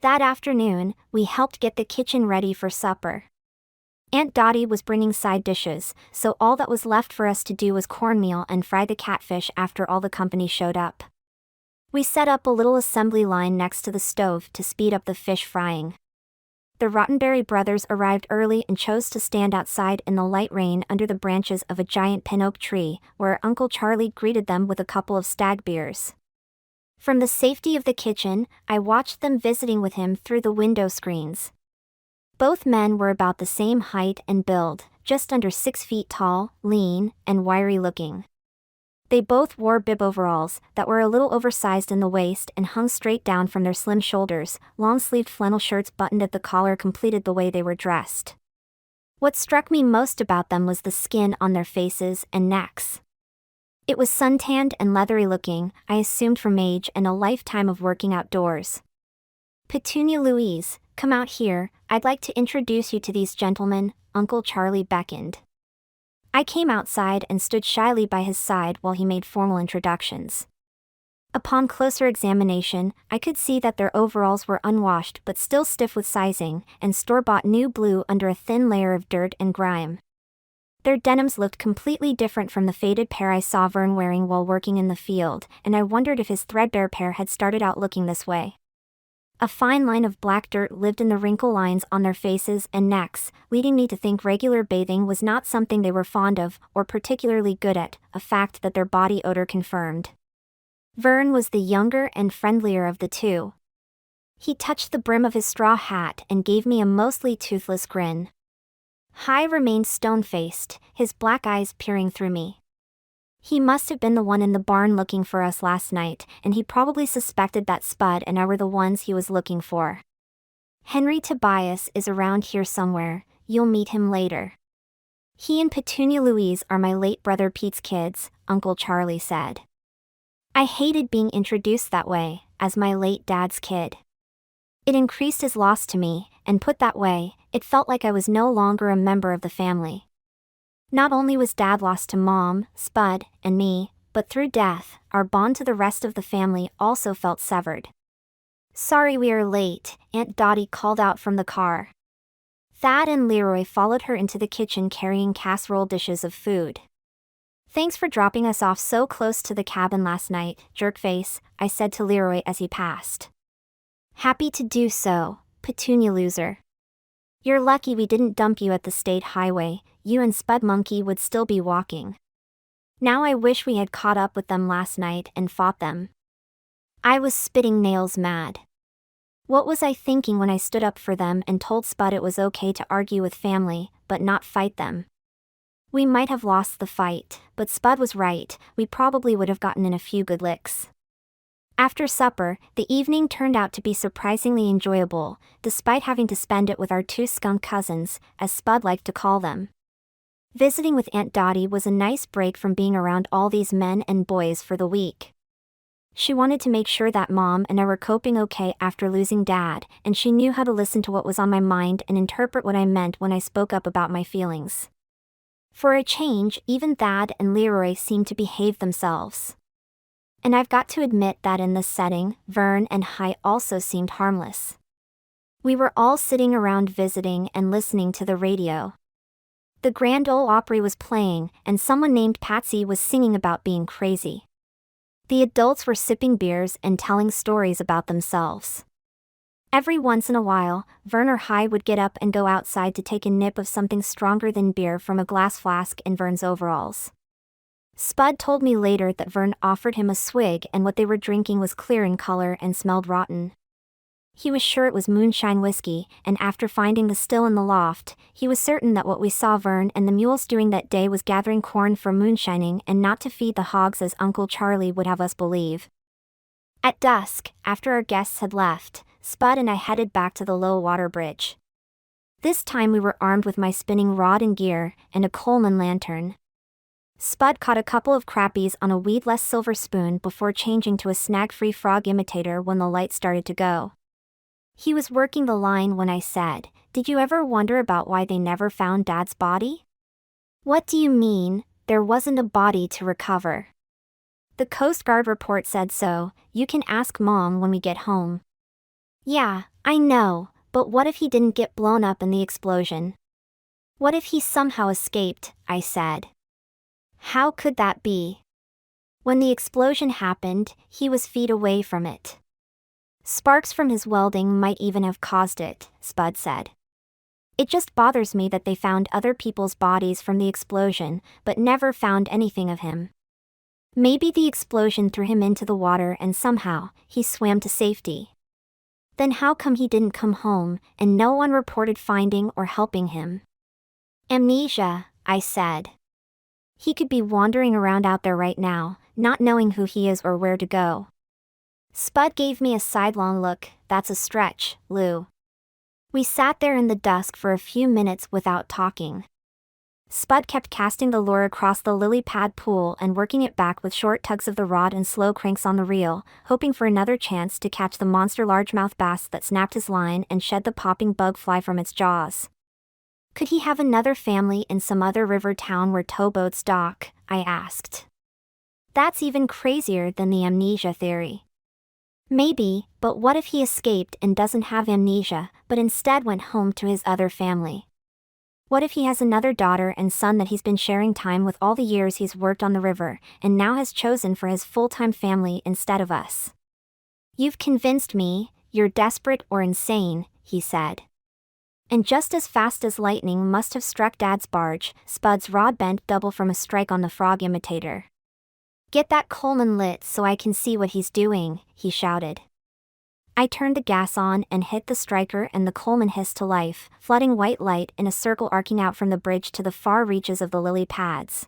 That afternoon, we helped get the kitchen ready for supper. Aunt Dottie was bringing side dishes, so all that was left for us to do was cornmeal and fry the catfish after all the company showed up. We set up a little assembly line next to the stove to speed up the fish frying. The Rottenberry brothers arrived early and chose to stand outside in the light rain under the branches of a giant pin oak tree, where Uncle Charlie greeted them with a couple of stag beers. From the safety of the kitchen, I watched them visiting with him through the window screens. Both men were about the same height and build, just under 6 feet tall, lean, and wiry looking. They both wore bib overalls that were a little oversized in the waist and hung straight down from their slim shoulders. Long-sleeved flannel shirts buttoned at the collar completed the way they were dressed. What struck me most about them was the skin on their faces and necks. It was suntanned and leathery looking, I assumed from age and a lifetime of working outdoors. "Petunia Louise, come out here, I'd like to introduce you to these gentlemen," Uncle Charlie beckoned. I came outside and stood shyly by his side while he made formal introductions. Upon closer examination, I could see that their overalls were unwashed but still stiff with sizing, and store-bought new blue under a thin layer of dirt and grime. Their denims looked completely different from the faded pair I saw Vern wearing while working in the field, and I wondered if his threadbare pair had started out looking this way. A fine line of black dirt lived in the wrinkle lines on their faces and necks, leading me to think regular bathing was not something they were fond of or particularly good at, a fact that their body odor confirmed. Vern was the younger and friendlier of the two. He touched the brim of his straw hat and gave me a mostly toothless grin. Hai remained stone-faced, his black eyes peering through me. He must have been the one in the barn looking for us last night, and he probably suspected that Spud and I were the ones he was looking for. "Henry Tobias is around here somewhere, you'll meet him later. He and Petunia Louise are my late brother Pete's kids," Uncle Charlie said. I hated being introduced that way, as my late dad's kid. It increased his loss to me, and put that way, it felt like I was no longer a member of the family. Not only was Dad lost to Mom, Spud, and me, but through death, our bond to the rest of the family also felt severed. "Sorry we are late," Aunt Dottie called out from the car. Thad and Leroy followed her into the kitchen carrying casserole dishes of food. "Thanks for dropping us off so close to the cabin last night, jerkface," I said to Leroy as he passed. "Happy to do so, Petunia loser. You're lucky we didn't dump you at the state highway, you and Spud Monkey would still be walking. Now I wish we had caught up with them last night and fought them." I was spitting nails mad. What was I thinking when I stood up for them and told Spud it was okay to argue with family, but not fight them? We might have lost the fight, but Spud was right, we probably would have gotten in a few good licks. After supper, the evening turned out to be surprisingly enjoyable, despite having to spend it with our two skunk cousins, as Spud liked to call them. Visiting with Aunt Dottie was a nice break from being around all these men and boys for the week. She wanted to make sure that Mom and I were coping okay after losing Dad, and she knew how to listen to what was on my mind and interpret what I meant when I spoke up about my feelings. For a change, even Thad and Leroy seemed to behave themselves. And I've got to admit that in this setting, Vern and Hai also seemed harmless. We were all sitting around visiting and listening to the radio. The Grand Ole Opry was playing, and someone named Patsy was singing about being crazy. The adults were sipping beers and telling stories about themselves. Every once in a while, Vern or Hai would get up and go outside to take a nip of something stronger than beer from a glass flask in Vern's overalls. Spud told me later that Vern offered him a swig and what they were drinking was clear in color and smelled rotten. He was sure it was moonshine whiskey, and after finding the still in the loft, he was certain that what we saw Vern and the mules doing that day was gathering corn for moonshining and not to feed the hogs as Uncle Charlie would have us believe. At dusk, after our guests had left, Spud and I headed back to the low water bridge. This time we were armed with my spinning rod and gear, and a Coleman lantern. Spud caught a couple of crappies on a weedless silver spoon before changing to a snag-free frog imitator when the light started to go. He was working the line when I said, "Did you ever wonder about why they never found Dad's body?" "What do you mean, there wasn't a body to recover?" "The Coast Guard report said so, you can ask Mom when we get home." "Yeah, I know, but what if he didn't get blown up in the explosion? What if he somehow escaped? I said. How could that be? When the explosion happened, he was feet away from it. Sparks from his welding might even have caused it, Spud said. It just bothers me that they found other people's bodies from the explosion, but never found anything of him. Maybe the explosion threw him into the water and somehow, he swam to safety. Then how come he didn't come home, and no one reported finding or helping him? Amnesia, I said. He could be wandering around out there right now, not knowing who he is or where to go. Spud gave me a sidelong look. That's a stretch, Lou. We sat there in the dusk for a few minutes without talking. Spud kept casting the lure across the lily pad pool and working it back with short tugs of the rod and slow cranks on the reel, hoping for another chance to catch the monster largemouth bass that snapped his line and shed the popping bug fly from its jaws. Could he have another family in some other river town where towboats dock? I asked. That's even crazier than the amnesia theory. Maybe, but what if he escaped and doesn't have amnesia, but instead went home to his other family? What if he has another daughter and son that he's been sharing time with all the years he's worked on the river, and now has chosen for his full-time family instead of us? You've convinced me, you're desperate or insane, he said. And just as fast as lightning must have struck Dad's barge, Spud's rod bent double from a strike on the frog imitator. Get that Coleman lit so I can see what he's doing, he shouted. I turned the gas on and hit the striker and the Coleman hissed to life, flooding white light in a circle arcing out from the bridge to the far reaches of the lily pads.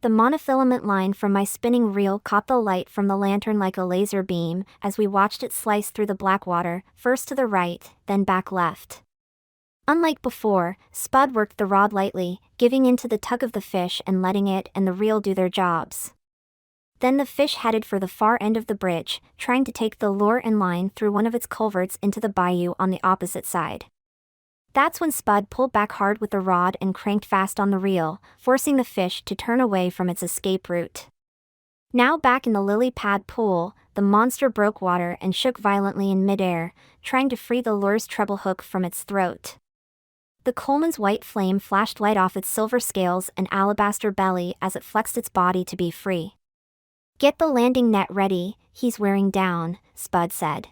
The monofilament line from my spinning reel caught the light from the lantern like a laser beam as we watched it slice through the black water, first to the right, then back left. Unlike before, Spud worked the rod lightly, giving in to the tug of the fish and letting it and the reel do their jobs. Then the fish headed for the far end of the bridge, trying to take the lure and line through one of its culverts into the bayou on the opposite side. That's when Spud pulled back hard with the rod and cranked fast on the reel, forcing the fish to turn away from its escape route. Now back in the lily pad pool, the monster broke water and shook violently in midair, trying to free the lure's treble hook from its throat. The Coleman's white flame flashed light off its silver scales and alabaster belly as it flexed its body to be free. Get the landing net ready, he's wearing down, Spud said.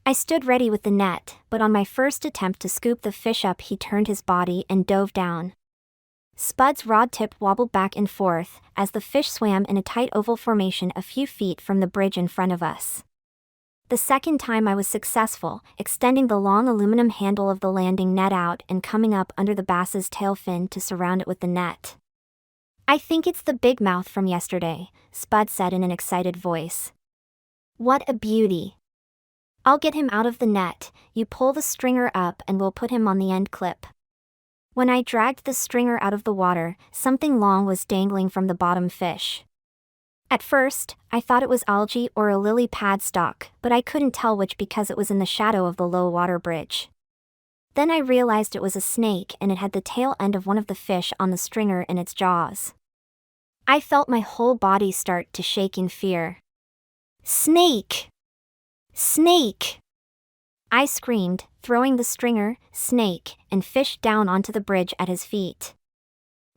I stood ready with the net, but on my first attempt to scoop the fish up he turned his body and dove down. Spud's rod tip wobbled back and forth as the fish swam in a tight oval formation a few feet from the bridge in front of us. The second time I was successful, extending the long aluminum handle of the landing net out and coming up under the bass's tail fin to surround it with the net. I think it's the big mouth from yesterday, Spud said in an excited voice. What a beauty. I'll get him out of the net, you pull the stringer up and we'll put him on the end clip. When I dragged the stringer out of the water, something long was dangling from the bottom fish. At first, I thought it was algae or a lily pad stalk, but I couldn't tell which because it was in the shadow of the low water bridge. Then I realized it was a snake and it had the tail end of one of the fish on the stringer in its jaws. I felt my whole body start to shake in fear. Snake! Snake! I screamed, throwing the stringer, snake, and fish down onto the bridge at his feet.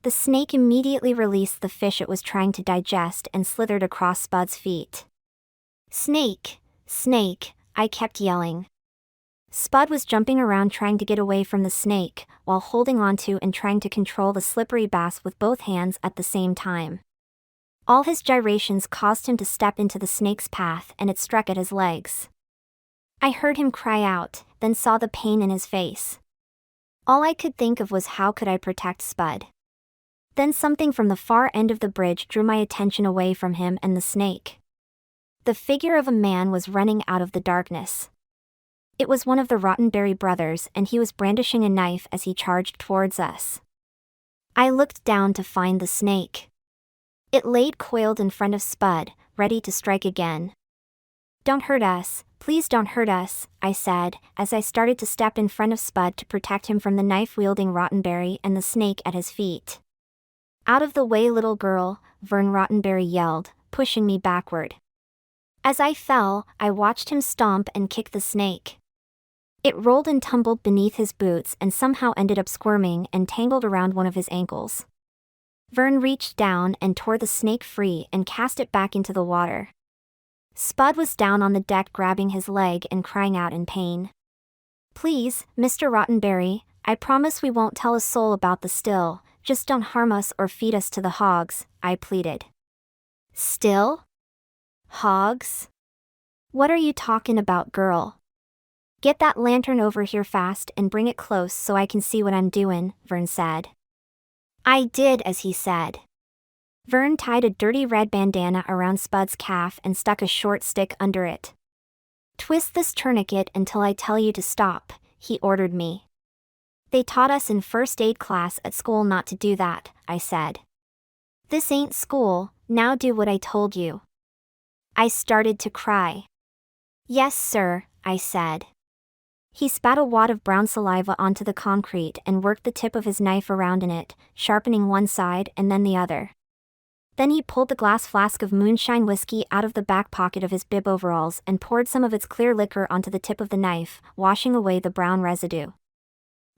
The snake immediately released the fish it was trying to digest and slithered across Spud's feet. Snake! Snake! I kept yelling. Spud was jumping around trying to get away from the snake, while holding onto and trying to control the slippery bass with both hands at the same time. All his gyrations caused him to step into the snake's path and it struck at his legs. I heard him cry out, then saw the pain in his face. All I could think of was how could I protect Spud. Then something from the far end of the bridge drew my attention away from him and the snake. The figure of a man was running out of the darkness. It was one of the Rottenberry brothers and he was brandishing a knife as he charged towards us. I looked down to find the snake. It laid coiled in front of Spud, ready to strike again. Don't hurt us, please don't hurt us, I said, as I started to step in front of Spud to protect him from the knife-wielding Rottenberry and the snake at his feet. Out of the way, little girl, Vern Rottenberry yelled, pushing me backward. As I fell, I watched him stomp and kick the snake. It rolled and tumbled beneath his boots and somehow ended up squirming and tangled around one of his ankles. Vern reached down and tore the snake free and cast it back into the water. Spud was down on the deck grabbing his leg and crying out in pain. "Please, Mr. Rottenberry, I promise we won't tell a soul about the still, just don't harm us or feed us to the hogs," I pleaded. "Still? Hogs? What are you talking about, girl? Get that lantern over here fast and bring it close so I can see what I'm doing," Vern said. I did as he said. Vern tied a dirty red bandana around Spud's calf and stuck a short stick under it. "Twist this tourniquet until I tell you to stop," he ordered me. "They taught us in first aid class at school not to do that," I said. "This ain't school, now do what I told you." I started to cry. "Yes, sir," I said. He spat a wad of brown saliva onto the concrete and worked the tip of his knife around in it, sharpening one side and then the other. Then he pulled the glass flask of moonshine whiskey out of the back pocket of his bib overalls and poured some of its clear liquor onto the tip of the knife, washing away the brown residue.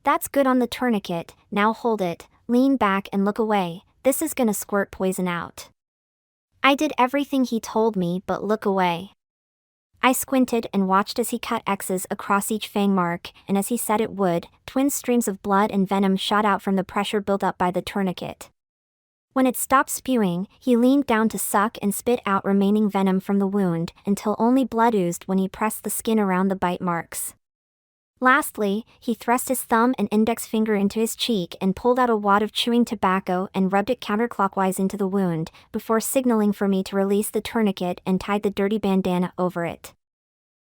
"That's good on the tourniquet, now hold it, lean back and look away, this is gonna squirt poison out." I did everything he told me but look away. I squinted and watched as he cut X's across each fang mark, and as he said it would, twin streams of blood and venom shot out from the pressure built up by the tourniquet. When it stopped spewing, he leaned down to suck and spit out remaining venom from the wound until only blood oozed when he pressed the skin around the bite marks. Lastly, he thrust his thumb and index finger into his cheek and pulled out a wad of chewing tobacco and rubbed it counterclockwise into the wound, before signaling for me to release the tourniquet and tied the dirty bandana over it.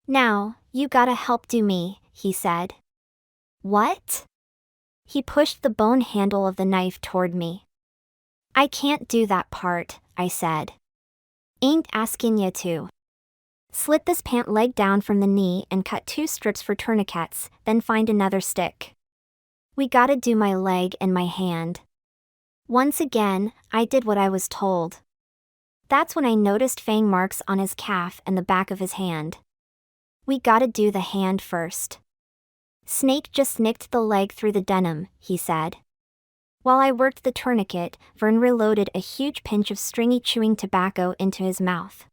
"Now, you gotta help do me," he said. "What?" He pushed the bone handle of the knife toward me. "I can't do that part," I said. "Ain't askin' ya to. Slit this pant leg down from the knee and cut 2 strips for tourniquets, then find another stick. We gotta do my leg and my hand." Once again, I did what I was told. That's when I noticed fang marks on his calf and the back of his hand. "We gotta do the hand first. Snake just nicked the leg through the denim," he said. While I worked the tourniquet, Vern reloaded a huge pinch of stringy chewing tobacco into his mouth.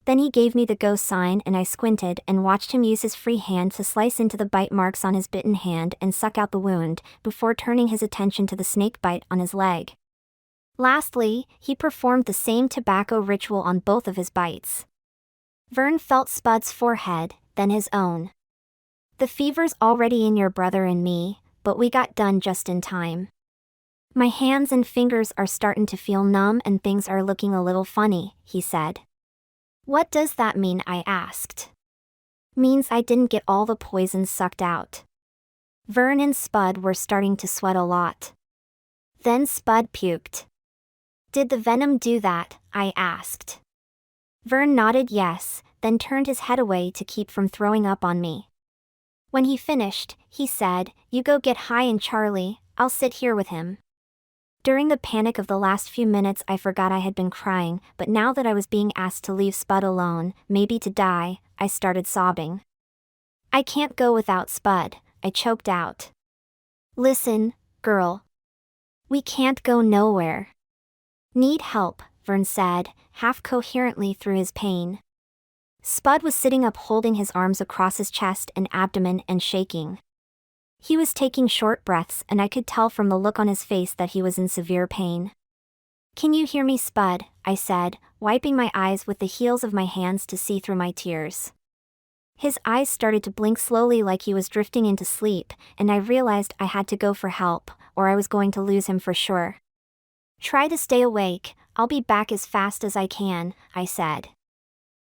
Then he gave me the go sign and I squinted and watched him use his free hand to slice into the bite marks on his bitten hand and suck out the wound, before turning his attention to the snake bite on his leg. Lastly, he performed the same tobacco ritual on both of his bites. Vern felt Spud's forehead, then his own. "The fever's already in your brother and me, but we got done just in time. My hands and fingers are starting to feel numb and things are looking a little funny," he said. "What does that mean?" I asked. "Means I didn't get all the poison sucked out." Vern and Spud were starting to sweat a lot. Then Spud puked. "Did the venom do that?" I asked. Vern nodded yes, then turned his head away to keep from throwing up on me. When he finished, he said, "You go get High and Charlie, I'll sit here with him." During the panic of the last few minutes I forgot I had been crying, but now that I was being asked to leave Spud alone, maybe to die, I started sobbing. "I can't go without Spud," I choked out. "Listen, girl. We can't go nowhere." "Need help," Vern said, half coherently through his pain. Spud was sitting up holding his arms across his chest and abdomen and shaking. He was taking short breaths and I could tell from the look on his face that he was in severe pain. "Can you hear me, Spud?" I said, wiping my eyes with the heels of my hands to see through my tears. His eyes started to blink slowly like he was drifting into sleep, and I realized I had to go for help, or I was going to lose him for sure. "Try to stay awake, I'll be back as fast as I can," I said.